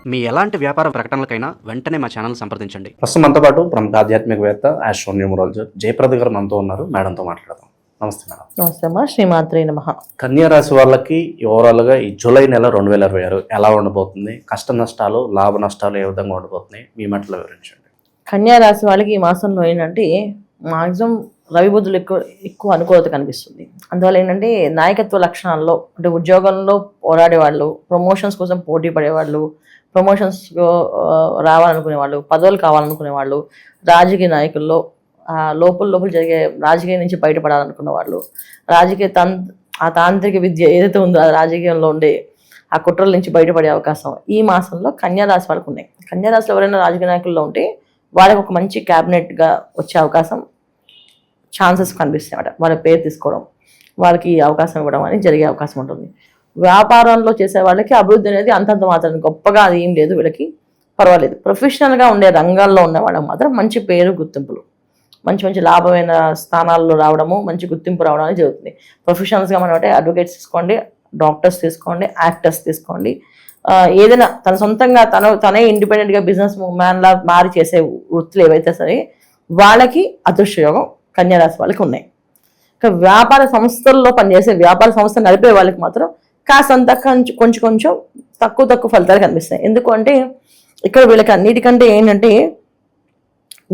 మీ ఎలాంటి వ్యాపార ప్రకటనలకైనా వెంటనే మా ఛానల్ సంప్రదించండి. ప్రస్తుతం మనతో పాటు ప్రముఖ ఆధ్యాత్మికవేత్త ఆస్ట్రో న్యూమరాలజర్ జయప్రద గారు మనతో ఉన్నారు. మేడంతో మాట్లాడదాం. నమస్తే మేడం. నమస్తే అమ్మా. శ్రీమాత్రే నమః. కన్యా రాశి వాళ్ళకి ఓవరాల్గా ఈ జూలై నెల 2026 ఎలా ఉండబోతుంది? కష్ట నష్టాలు, లాభ నష్టాలు ఏ విధంగా ఉండబోతున్నాయి? మీ మాటలో వివరించండి. కన్యా రాశి వాళ్ళకి ఈ మాసంలో ఏంటంటే మాక్సిమం రవి బుద్ధులు ఎక్కువ అనుకూలత కనిపిస్తుంది. అందువల్ల ఏంటంటే నాయకత్వ లక్షణాల్లో అంటే ఉద్యోగంలో పోరాడేవాళ్ళు, ప్రమోషన్స్ కోసం పోటీ పడేవాళ్ళు, ప్రమోషన్స్ రావాలనుకునే వాళ్ళు, పదవులు కావాలనుకునే వాళ్ళు, రాజకీయ నాయకుల్లో లోపల జరిగే రాజకీయం నుంచి బయటపడాలనుకున్న వాళ్ళు, ఆ తాంత్రిక విద్య ఏదైతే ఉందో ఆ రాజకీయంలో ఉండే ఆ కుట్రల నుంచి బయటపడే అవకాశం ఈ మాసంలో కన్యా రాశి వాళ్ళకు ఉన్నాయి. కన్యా రాశిలో ఎవరైనా రాజకీయ నాయకుల్లో ఉంటే వాళ్ళకి ఒక మంచి క్యాబినెట్గా వచ్చే అవకాశం, ఛాన్సెస్ కనిపిస్తాయి అన్నమాట. వాళ్ళ పేరు తీసుకోవడం, వాళ్ళకి అవకాశం ఇవ్వడం అనేది జరిగే అవకాశం ఉంటుంది. వ్యాపారంలో చేసే వాళ్ళకి అభివృద్ధి అనేది అంతంత మాత్రం, గొప్పగా అది ఏం లేదు, వీళ్ళకి పర్వాలేదు. ప్రొఫెషనల్గా ఉండే రంగాల్లో ఉన్న వాళ్ళకి మాత్రం మంచి పేరు, గుర్తింపులు, మంచి లాభమైన స్థానాల్లో రావడము, మంచి గుర్తింపు రావడం అనేది జరుగుతుంది. ప్రొఫెషనల్స్గా మనం అంటే అడ్వకేట్స్ తీసుకోండి, డాక్టర్స్ తీసుకోండి, యాక్టర్స్ తీసుకోండి, ఏదైనా తన సొంతంగా తనే ఇండిపెండెంట్గా బిజినెస్ మ్యాన్లా మారి చేసే వృత్తులు ఏవైతే సరే వాళ్ళకి అదృష్టయోగం కన్యా రాశి వాళ్ళకి ఉన్నాయి. ఇక వ్యాపార సంస్థల్లో పనిచేసే, వ్యాపార సంస్థ నడిపే వాళ్ళకి మాత్రం కాస్తంత కొంచెం తక్కువ ఫలితాలు కనిపిస్తాయి. ఎందుకు అంటే ఇక్కడ వీళ్ళకి అన్నిటికంటే ఏంటంటే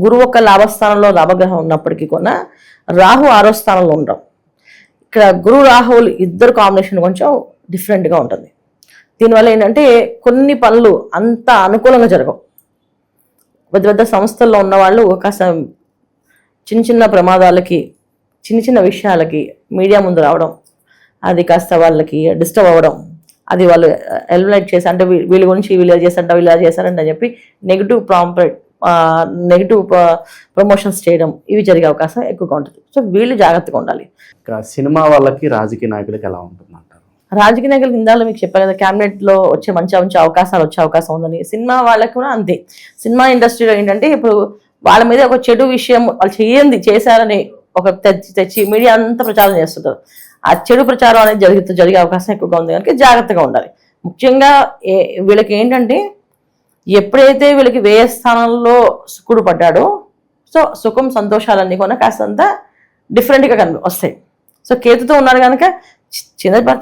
గురువు ఒక లాభస్థానంలో లాభగ్రహం ఉన్నప్పటికీ కూడా రాహు 6వ స్థానంలో ఉండడం. ఇక్కడ గురు రాహువులు ఇద్దరు కాంబినేషన్ కొంచెం డిఫరెంట్గా ఉంటుంది. దీనివల్ల ఏంటంటే కొన్ని పనులు అంత అనుకూలంగా జరగవు. పెద్ద సంస్థల్లో ఉన్నవాళ్ళు కాస్త చిన్న ప్రమాదాలకి, చిన్న విషయాలకి మీడియా ముందు రావడం, అది కాస్త వాళ్ళకి డిస్టర్బ్ అవ్వడం, అది వాళ్ళు ఎలిమినేట్ చేసి అంటే వీళ్ళ గురించి వీళ్ళు చేశారంట, వీళ్ళు చేశారంట అని చెప్పి నెగిటివ్ ప్రమోషన్స్ చేయడం, ఇవి జరిగే అవకాశం ఎక్కువగా ఉంటుంది. సో వీళ్ళు జాగ్రత్తగా ఉండాలి. సినిమా వాళ్ళకి, రాజకీయ నాయకులకి ఎలా ఉంటుంది అంటారు? రాజకీయ నాయకులకి ఇందాలో మీకు చెప్పారు కదా, క్యాబినెట్లో వచ్చే మంచి అవకాశాలు వచ్చే అవకాశం ఉందని. సినిమా వాళ్ళకి కూడా అంతే. సినిమా ఇండస్ట్రీలో ఏంటంటే ఇప్పుడు వాళ్ళ మీద ఒక చెడు విషయం వాళ్ళు చేశారని ఒక తెచ్చి మీడియా అంతా ప్రచారం చేస్తుంటారు. ఆ చెడు ప్రచారం అనేది జరిగే అవకాశం ఎక్కువగా ఉంది కనుక జాగ్రత్తగా ఉండాలి. ముఖ్యంగా వీళ్ళకి ఏంటంటే ఎప్పుడైతే వీళ్ళకి వ్యయ స్థానంలో శుక్రుడు పడ్డాడో సో సుఖం సంతోషాలన్నీ కూడా కాస్తంత డిఫరెంట్గా వస్తాయి. సో కేతుతో ఉన్నారు కనుక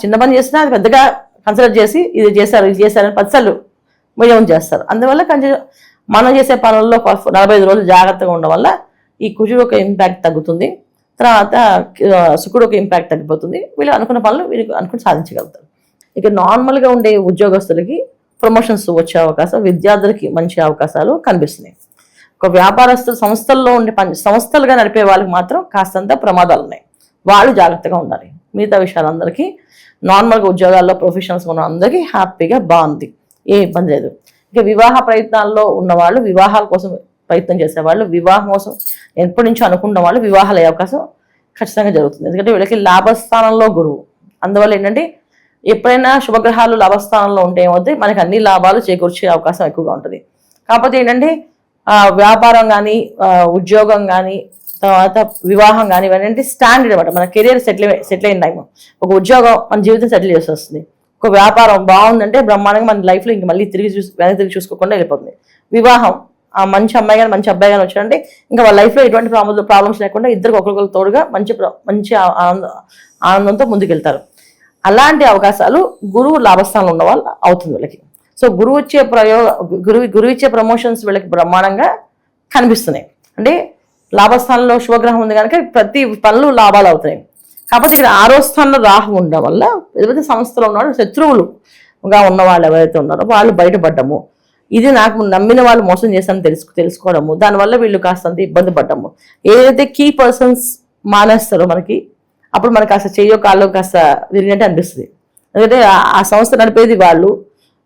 చిన్న పని చేసినా అది పెద్దగా కన్సిడర్ చేసి ఇది చేశారని 10 సార్లు మీడియం చేస్తారు. అందువల్ల కొంచెం మనం చేసే పనుల్లో 45 రోజులు జాగ్రత్తగా ఉండడం వల్ల ఈ కుజుడు ఒక ఇంపాక్ట్ తగ్గుతుంది, తర్వాత శుక్రుడు ఒక ఇంపాక్ట్ తగ్గిపోతుంది. వీళ్ళు అనుకున్న పనులు వీళ్ళు అనుకుని సాధించగలుగుతారు. ఇక నార్మల్గా ఉండే ఉద్యోగస్తులకి ప్రమోషన్స్ వచ్చే అవకాశం, విద్యార్థులకి మంచి అవకాశాలు కనిపిస్తున్నాయి. ఒక వ్యాపారస్తులు సంస్థల్లో ఉండే సంస్థలుగా నడిపే వాళ్ళకి మాత్రం కాస్తంత ప్రమాదాలు ఉన్నాయి, వాళ్ళు జాగ్రత్తగా ఉండాలి. మిగతా విషయాలందరికీ నార్మల్గా ఉద్యోగాల్లో ప్రొఫెషనల్స్ ఉన్న అందరికీ హ్యాపీగా బాగుంది, ఏ ఇబ్బంది లేదు. ఇక వివాహ ప్రయత్నాల్లో ఉన్నవాళ్ళు, వివాహాల కోసం ప్రయత్నం చేసేవాళ్ళు, వివాహం కోసం ఎప్పటి నుంచో అనుకున్న వాళ్ళు వివాహాలు అయ్యే అవకాశం ఖచ్చితంగా జరుగుతుంది. ఎందుకంటే వీళ్ళకి లాభస్థానంలో గురువు. అందువల్ల ఏంటంటే ఎప్పుడైనా శుభగ్రహాలు లాభస్థానంలో ఉంటే ఏమవుతుంది, మనకి అన్ని లాభాలు చేకూర్చే అవకాశం ఎక్కువగా ఉంటుంది. కాకపోతే ఏంటంటే వ్యాపారం కానీ, ఉద్యోగం కానీ, తర్వాత వివాహం కానీ ఇవన్నీ స్టాండర్డ్ అనమాట. మన కెరీర్ సెటిల్ అయిన టైం, ఒక ఉద్యోగం మన జీవితం సెటిల్ చేసి వస్తుంది. ఒక వ్యాపారం బాగుందంటే బ్రహ్మాండంగా మన లైఫ్లో ఇంక మళ్ళీ తిరిగి చూసుకోకుండా వెళ్ళిపోతుంది. వివాహం ఆ మంచి అమ్మాయి కానీ మంచి అబ్బాయి కానీ వచ్చారంటే ఇంకా వాళ్ళ లైఫ్లో ఎటువంటి ప్రాబ్లమ్స్ లేకుండా ఇద్దరికి ఒకరికొకరు తోడుగా మంచి ఆనందంతో ముందుకెళ్తారు. అలాంటి అవకాశాలు గురువు లాభస్థానంలో ఉన్న వాళ్ళు అవుతుంది వీళ్ళకి. సో గురువు ఇచ్చే ప్రమోషన్స్ వీళ్ళకి బ్రహ్మాండంగా కనిపిస్తున్నాయి. అంటే లాభస్థానంలో శుభగ్రహం ఉంది కనుక ప్రతి పనులు లాభాలు అవుతున్నాయి. కాకపోతే ఇక్కడ 6వ స్థానంలో రాహు ఉండడం వల్ల పెద్ద సంస్థలో ఉన్నవాళ్ళు, శత్రువులుగా ఉన్న వాళ్ళు ఎవరైతే ఉన్నారో వాళ్ళు బయటపడ్డము, ఇది నాకు నమ్మిన వాళ్ళు మోసం చేస్తానని తెలుసుకోవడము, దానివల్ల వీళ్ళు కాస్తంత ఇబ్బంది పడ్డము. ఏదైతే కీ పర్సన్స్ మానేస్తారో మనకి అప్పుడు మనకి కాస్త చెయ్యో కాళ్ళు కాస్త విరిగినట్టు అనిపిస్తుంది. ఎందుకంటే ఆ సంస్థ నడిపేది వాళ్ళు,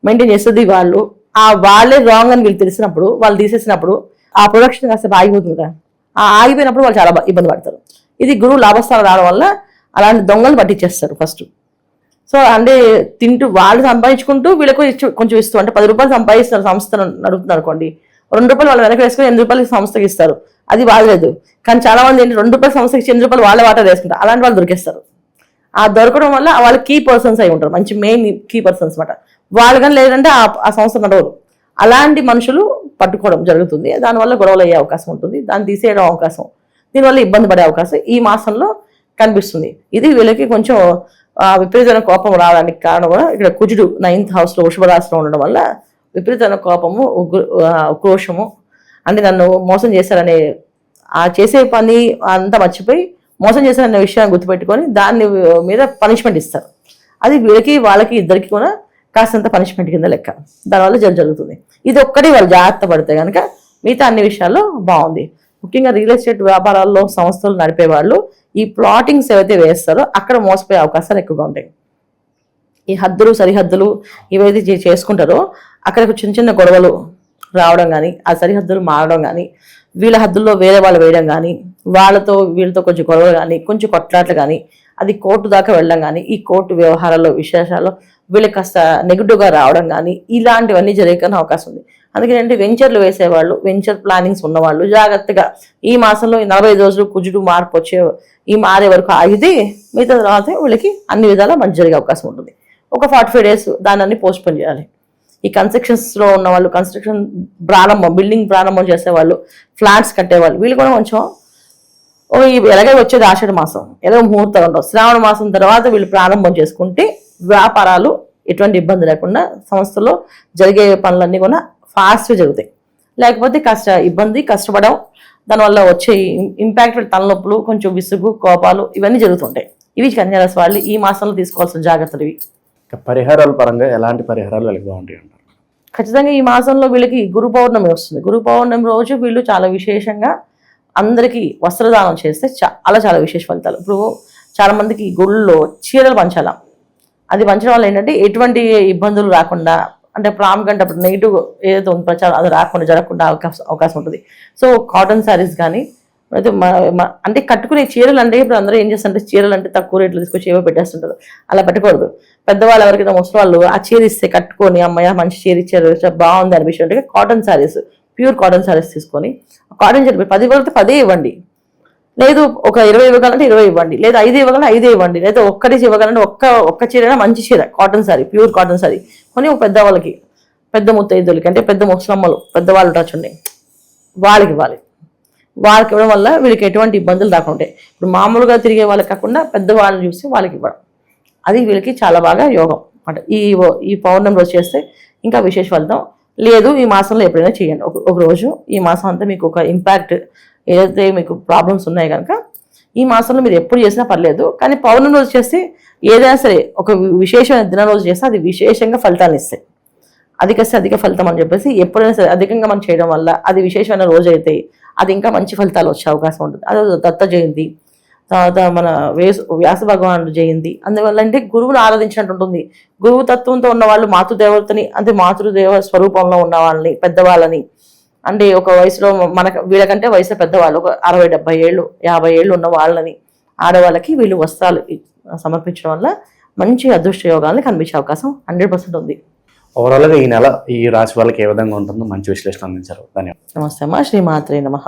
మెయింటైన్ చేసేది వాళ్ళు, వాళ్ళే రాంగ్ అని వీళ్ళు తెలిసినప్పుడు, వాళ్ళు తీసేసినప్పుడు ఆ ప్రొడక్షన్ కాస్త ఆగిపోతుంది కదా. ఆ ఆగిపోయినప్పుడు వాళ్ళు చాలా ఇబ్బంది పడతారు. ఇది గురువు లాభస్థానం రావడం వల్ల అలాంటి దొంగలు పట్టించేస్తారు ఫస్ట్. సో అంటే తింటూ వాళ్ళు సంపాదించుకుంటూ వీళ్ళకు కొంచెం ఇస్తూ, అంటే 10 రూపాయలు సంపాదిస్తారు సంస్థను నడుపుతున్నారు అనుకోండి, 2 రూపాయలు వాళ్ళు వెనక వేసుకొని 8 రూపాయలు సంస్థకి ఇస్తారు, అది బాగలేదు. కానీ చాలా మంది ఏంటి 2 రూపాయలు సంస్థకి 8 రూపాయలు వాళ్ళ వాటా వేసుకుంటారు, అలాంటి వాళ్ళు దొరికేస్తారు. ఆ దొరకడం వల్ల వాళ్ళు కీ పర్సన్స్ అయి ఉంటారు, మంచి మెయిన్ కీ పర్సన్స్ అనమాట. వాళ్ళు కానీ లేదంటే ఆ సంస్థ నడవరు. అలాంటి మనుషులు పట్టుకోవడం జరుగుతుంది. దానివల్ల గొడవలు అయ్యే అవకాశం ఉంటుంది, దాన్ని తీసేయడం అవకాశం, దీనివల్ల ఇబ్బంది పడే అవకాశం ఈ మాసంలో కనిపిస్తుంది. ఇది వీళ్ళకి కొంచెం విపరీతమైన కోపం రావడానికి కారణం కూడా ఇక్కడ కుజుడు 9th హౌస్లో వృషభ రాశిలో ఉండడం వల్ల విపరీతమైన కోపము, ఉక్రోషము, అంటే నన్ను మోసం చేశారనే ఆ చేసే పని అంతా మర్చిపోయి మోసం చేశారనే విషయాన్ని గుర్తుపెట్టుకొని దాన్ని మీద పనిష్మెంట్ ఇస్తారు. అది వీళ్ళకి వాళ్ళకి ఇద్దరికి కూడా కాస్తంత పనిష్మెంట్ కింద లెక్క. దానివల్ల జరుగుతుంది. ఇది ఒక్కటి వాళ్ళు జాగ్రత్త పడితే కనుక మిగతా అన్ని విషయాల్లో బాగుంది. ముఖ్యంగా రియల్ ఎస్టేట్ వ్యాపారాల్లో సంస్థలు నడిపే వాళ్ళు ఈ ప్లాటింగ్స్ ఏవైతే వేస్తారో అక్కడ మోసపోయే అవకాశాలు ఎక్కువగా ఉంటాయి. ఈ హద్దులు సరిహద్దులు ఇవైతే చేసుకుంటారో అక్కడ చిన్న చిన్న గొడవలు రావడం కానీ, ఆ సరిహద్దులు మారడం కానీ, వీళ్ళ హద్దుల్లో వేరే వాళ్ళు వేయడం కానీ, వాళ్ళతో వీళ్ళతో కొంచెం గొడవలు కానీ, కొంచెం కొట్లాట్లు కానీ, అది కోర్టు దాకా వెళ్ళడం కానీ, ఈ కోర్టు వ్యవహారాల్లో విశేషాల్లో వీళ్ళకి కాస్త నెగిటివ్గా రావడం కానీ, ఇలాంటివన్నీ జరిగే అవకాశం ఉంది. అందుకేంటంటే వెంచర్లు వేసేవాళ్ళు, వెంచర్ ప్లానింగ్స్ ఉన్నవాళ్ళు జాగ్రత్తగా ఈ మాసంలో 45 రోజులు కుజుడు మార్పు ఈ మారే వరకు ఆగితే మిగతా తర్వాత వీళ్ళకి అన్ని విధాలా మంచి జరిగే అవకాశం ఉంటుంది. ఒక 45 days దాన్ని పోస్ట్పోన్ చేయాలి. ఈ కన్స్ట్రక్షన్స్లో ఉన్న వాళ్ళు, కన్స్ట్రక్షన్ బిల్డింగ్ ప్రారంభం చేసేవాళ్ళు, ఫ్లాట్స్ కట్టేవాళ్ళు, వీళ్ళు కూడా కొంచెం ఎలాగే వచ్చేది ఆషాఢ మాసం, ఎలాగో ముహూర్తం ఉండవు, శ్రావణ మాసం తర్వాత వీళ్ళు ప్రారంభం చేసుకుంటే వ్యాపారాలు ఎటువంటి ఇబ్బంది లేకుండా సంస్థలో జరిగే పనులన్నీ కూడా ఫాస్ట్గా జరుగుతాయి. లేకపోతే ఇబ్బంది, కష్టపడడం, దానివల్ల వచ్చే ఇంపాక్ట్ తలనొప్పులు, కొంచెం విసుగు, కోపాలు ఇవన్నీ జరుగుతుంటాయి. ఇవి కన్యా రాశి వాళ్ళు ఈ మాసంలో తీసుకోవాల్సిన జాగ్రత్తలు ఇవి. పరిహారాల పరంగా ఎలాంటి పరిహారాలు వీళ్ళకి బాగుంటాయి అంటారు? ఖచ్చితంగా ఈ మాసంలో వీళ్ళకి గురు పౌర్ణమి వస్తుంది. గురు పౌర్ణమి రోజు వీళ్ళు చాలా విశేషంగా అందరికీ వస్త్రదానం చేస్తే చాలా విశేష ఫలితాలు. ఇప్పుడు చాలా మందికి గుళ్ళో చీరలు పంచాల, అది పంచడం వల్ల ఏంటంటే ఎటువంటి ఇబ్బందులు రాకుండా, అంటే ప్రాముఖ్యంగా అప్పుడు నెగిటివ్ ఏదైతే ఉంది ప్రచారం అది జరగకుండా అవకాశం ఉంటుంది. సో కాటన్ శారీస్ కానీ, అయితే అంటే కట్టుకునే చీరలు అంటే ఇప్పుడు అందరూ ఏం చేస్తుంటే చీరలు అంటే తక్కువ రేట్లు తీసుకొచ్చి ఏవో పెట్టేస్తుంటారు. అలా పెట్టకూడదు. పెద్దవాళ్ళు ఎవరికైనా ముసలి వాళ్ళు ఆ చీర ఇస్తే కట్టుకొని అమ్మాయి మంచి చీర ఇచ్చారు బాగుంది అనిపించినట్టుగా cotton saris, pure cotton saris తీసుకొని కాటన్ చీర 10 ఇవ్వాలంటే 10 ఇవ్వండి, లేదు ఒక 20 ఇవ్వగలంటే 20 ఇవ్వండి, లేదా 5 ఇవ్వగలంటే 5 ఇవ్వండి, లేదా ఒక్కటి ఇవ్వగలంటే ఒక్క చీర మంచి చీర cotton sari, pure cotton sari కొని పెద్దవాళ్ళకి, పెద్ద ముత్తైదులకి, అంటే పెద్ద ముసలమ్మలు పెద్దవాళ్ళు టచ్చుండి వాళ్ళకి ఇవ్వాలి. వాళ్ళకి ఇవ్వడం వల్ల వీళ్ళకి ఎటువంటి ఇబ్బందులు రాకుండా, ఇప్పుడు మామూలుగా తిరిగే వాళ్ళకి కాకుండా పెద్దవాళ్ళని చూసి వాళ్ళకి ఇవ్వడం, అది వీళ్ళకి చాలా బాగా యోగం అంటే ఈ పౌర్ణమి రోజు చేస్తే ఇంకా విశేష ఫలితం. లేదు ఈ మాసంలో ఎప్పుడైనా చేయండి ఒక రోజు, ఈ మాసం అంతా మీకు ఒక ఇంపాక్ట్ ఏదైతే మీకు ప్రాబ్లమ్స్ ఉన్నాయి కనుక ఈ మాసంలో మీరు ఎప్పుడు చేసినా పర్లేదు. కానీ పౌర్ణమి రోజు చేస్తే ఏదైనా సరే ఒక విశేషమైన దిన రోజు చేస్తే అది విశేషంగా ఫలితాన్ని ఇస్తాయి. అధిక ఫలితం అని చెప్పేసి ఎప్పుడైనా సరే అధికంగా మనం చేయడం వల్ల అది విశేషమైన రోజు అయితే అది ఇంకా మంచి ఫలితాలు వచ్చే అవకాశం ఉంటుంది. అదే దత్త జయంతి, తర్వాత మన వ్యాస భగవానుడు జయంతి, అందువల్ల అంటే గురువుని ఆరాధించినట్టు ఉంటుంది. గురువు తత్వంతో ఉన్న వాళ్ళు మాతృదేవతని, అంటే మాతృదేవ స్వరూపంలో ఉన్న వాళ్ళని, పెద్దవాళ్ళని, అంటే ఒక వయసులో వీళ్ళకంటే వయసులో పెద్దవాళ్ళు ఒక 60-70 ఏళ్ళు 50 ఏళ్ళు ఉన్న వాళ్ళని, ఆడవాళ్ళకి వీళ్ళు వస్త్రాలు సమర్పించడం వల్ల మంచి అదృష్ట యోగాల్ని కనిపించే అవకాశం 100% ఉంది. ఓవరాల్గా ఈ నెల ఈ రాశి వాళ్ళకి ఏ విధంగా ఉంటుందో మంచి విశ్లేషణ అందించారు. ధన్యవాదాలు. నమస్తే అమ్మా. శ్రీమాత్రే నమః.